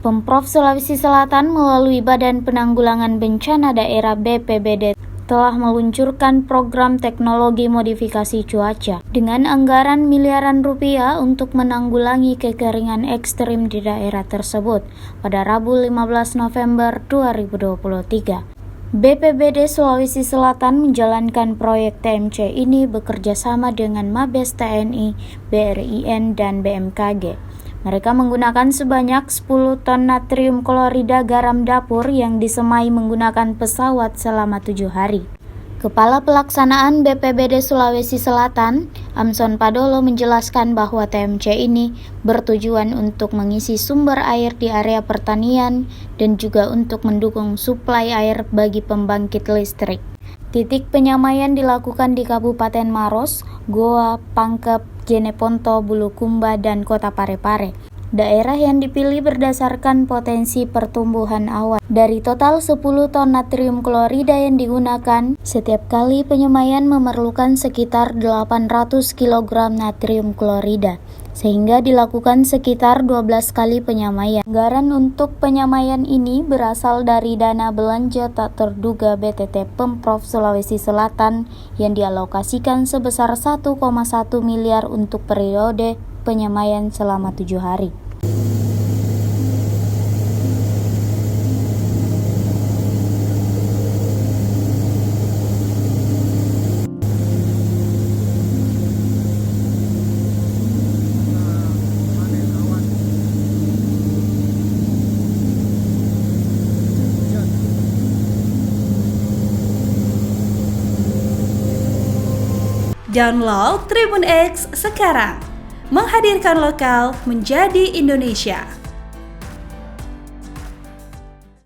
Pemprov Sulawesi Selatan melalui Badan Penanggulangan Bencana Daerah BPBD telah meluncurkan program teknologi modifikasi cuaca dengan anggaran miliaran rupiah untuk menanggulangi kekeringan ekstrim di daerah tersebut pada Rabu 15 November 2023. BPBD Sulawesi Selatan menjalankan proyek TMC ini bekerja sama dengan Mabes TNI, BRIN, dan BMKG. Mereka menggunakan sebanyak 10 ton natrium klorida garam dapur yang disemai menggunakan pesawat selama 7 hari. Kepala Pelaksanaan BPBD Sulawesi Selatan, Amson Padolo, menjelaskan bahwa TMC ini bertujuan untuk mengisi sumber air di area pertanian dan juga untuk mendukung suplai air bagi pembangkit listrik. Titik penyamaian dilakukan di Kabupaten Maros, Goa, Pangkep, Jeneponto, Bulukumba, dan Kota Parepare. Daerah yang dipilih berdasarkan potensi pertumbuhan awan. Dari total 10 ton natrium klorida yang digunakan, setiap kali penyemaian memerlukan sekitar 800 kg natrium klorida, sehingga dilakukan sekitar 12 kali penyamaian. Anggaran untuk penyamaian ini berasal dari dana belanja tak terduga BTT Pemprov Sulawesi Selatan yang dialokasikan sebesar 1,1 miliar untuk periode penyamaian selama 7 hari. Download Tribun X sekarang, menghadirkan lokal menjadi Indonesia.